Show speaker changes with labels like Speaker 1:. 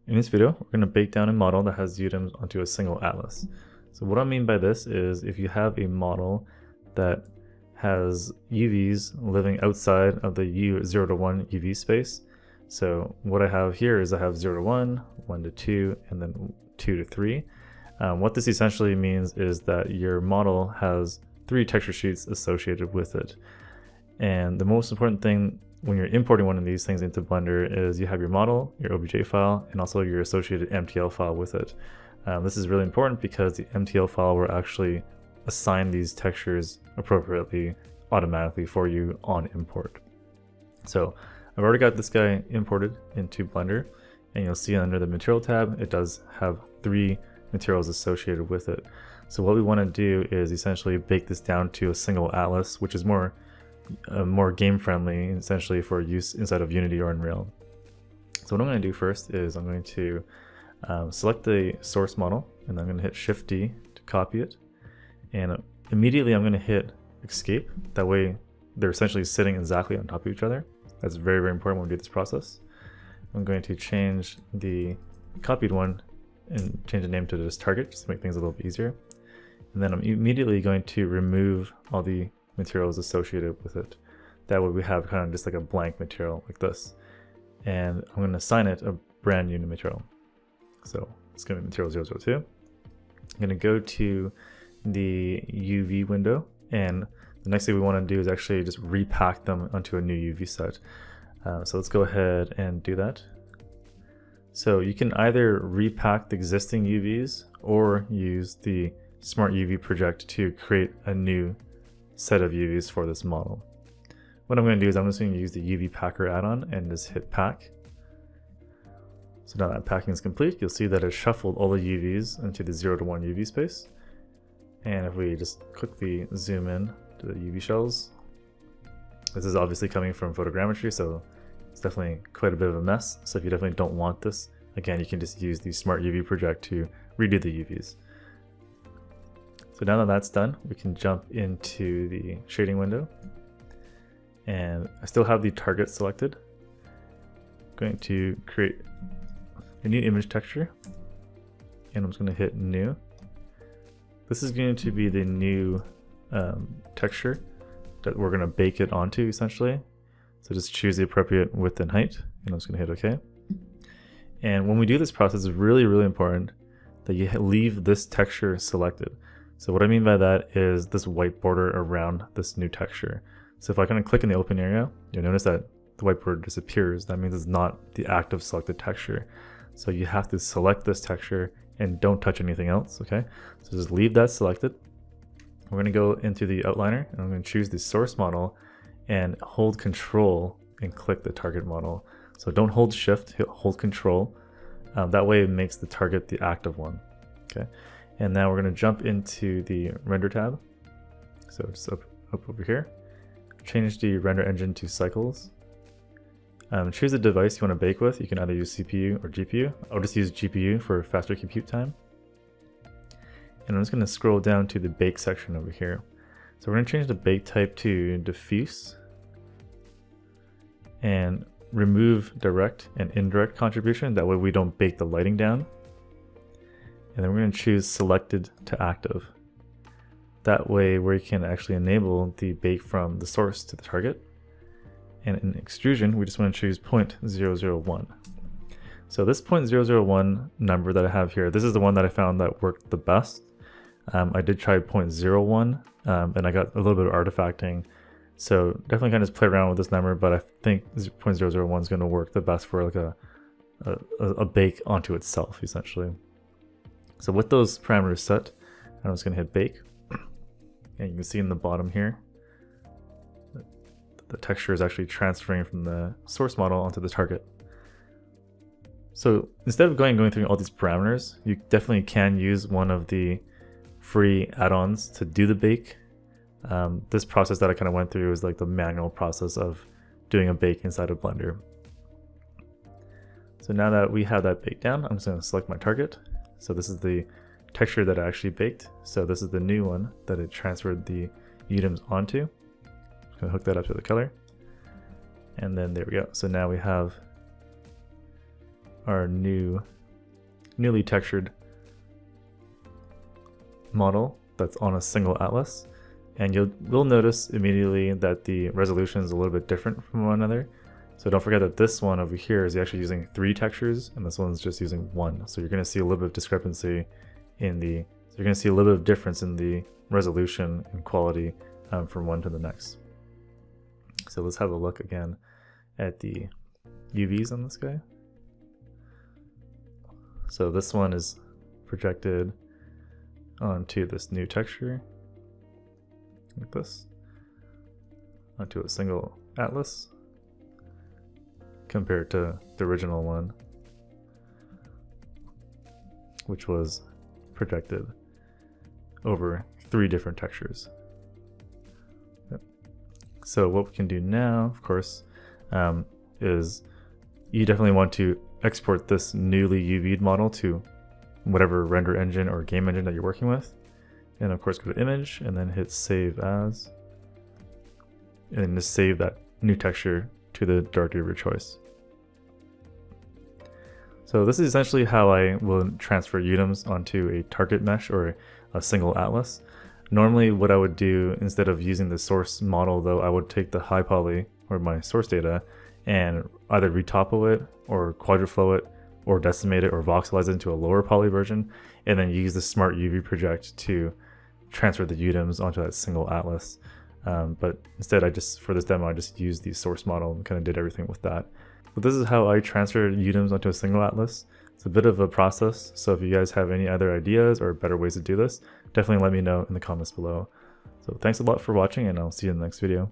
Speaker 1: In this video, we're going to bake down a model that has UDIMs onto a single atlas. So what I mean by this is if you have a model that has UVs living outside of the U0 to 1 UV space. So what I have here is I have 0 to 1, 1 to 2, and then 2 to 3. What this essentially means is that your model has 3 texture sheets associated with it. And the most important thing when you're importing one of these things into Blender is you have your model, your OBJ file, and also your associated MTL file with it. This is really important because the MTL file will actually assign these textures appropriately automatically for you on import. So I've already got this guy imported into Blender, and you'll see under the material tab it does have 3 materials associated with it. So what we want to do is essentially bake this down to a single atlas, which is more game friendly essentially for use inside of Unity or Unreal. So what I'm going to do first is I'm going to select the source model, and I'm going to hit Shift D to copy it, and immediately I'm going to hit escape. That way they're essentially sitting exactly on top of each other. That's very, very important when we do this process. I'm going to change the copied one and change the name to just target just to make things a little bit easier. And then I'm immediately going to remove all the materials associated with it. That way we have kind of just like a blank material like this. And I'm going to assign it a brand new material. So it's going to be material 002. I'm going to go to the UV window, and the next thing we want to do is actually just repack them onto a new UV set. So let's go ahead and do that. So you can either repack the existing UVs or use the Smart UV project to create a new set of UVs for this model. What I'm going to do is I'm just going to use the UV Packer add-on and just hit pack. So now that packing is complete, you'll see that it shuffled all the UVs into the 0 to 1 UV space. And if we just quickly zoom in to the UV shells, this is obviously coming from photogrammetry, so it's definitely quite a bit of a mess. So if you definitely don't want this, again, you can just use the Smart UV project to redo the UVs. So now that that's done, we can jump into the shading window, and I still have the target selected. I'm going to create a new image texture, and I'm just going to hit new. This is going to be the new texture that we're going to bake it onto essentially. So just choose the appropriate width and height, and I'm just going to hit OK. And when we do this process, it's really, really important that you leave this texture selected. So what I mean by that is this white border around this new texture. So if I kind of click in the open area, you'll notice that the white border disappears. That means it's not the active selected texture. So you have to select this texture and don't touch anything else, okay? So just leave that selected. We're gonna go into the outliner, and I'm gonna choose the source model and hold Control and click the target model. So don't hold Shift, hold Control. That way it makes the target the active one, okay? And now we're going to jump into the render tab. So just up over here. Change the render engine to cycles. Choose the device you want to bake with. You can either use CPU or GPU. I'll just use GPU for faster compute time. And I'm just going to scroll down to the bake section over here. So we're going to change the bake type to diffuse and remove direct and indirect contribution. That way we don't bake the lighting down. And then we're going to choose selected to active. That way we can actually enable the bake from the source to the target. And in extrusion, we just want to choose 0.001. So this 0.001 number that I have here, this is the one that I found that worked the best. I did try 0.01 and I got a little bit of artifacting. So definitely kind of just play around with this number, but I think 0.001 is going to work the best for like a bake onto itself essentially. So with those parameters set, I'm just going to hit bake, and you can see in the bottom here the texture is actually transferring from the source model onto the target. So instead of going through all these parameters, you definitely can use one of the free add-ons to do the bake. This process that I kind of went through is like the manual process of doing a bake inside of Blender. So now that we have that baked down, I'm just going to select my target. So this is the texture that I actually baked. So this is the new one that it transferred the UDIMs onto. I'm going to hook that up to the color. And then there we go. So now we have our new newly textured model that's on a single atlas, and you'll notice immediately that the resolution is a little bit different from one another. So don't forget that this one over here is actually using 3 textures, and this one's just using 1. So you're going to see a little bit of discrepancy in the, so you're going to see a little bit of difference in the resolution and quality from one to the next. So let's have a look again at the UVs on this guy. So this one is projected onto this new texture, like this, onto a single atlas, compared to the original one, which was projected over 3 different textures. Yep. So what we can do now, of course, is you definitely want to export this newly UV'd model to whatever render engine or game engine that you're working with. And of course go to image and then hit save as, and then just save that new texture to the directory of your choice. So this is essentially how I will transfer UDIMs onto a target mesh or a single atlas. Normally what I would do, instead of using the source model though, I would take the high poly or my source data and either retopo it or quadruflow it or decimate it or voxelize it into a lower poly version, and then use the smart UV project to transfer the UDIMs onto that single atlas. But instead for this demo, I just used the source model and kind of did everything with that. But this is how I transferred UDIMs onto a single atlas. It's a bit of a process, so if you guys have any other ideas or better ways to do this, definitely let me know in the comments below. So thanks a lot for watching, and I'll see you in the next video.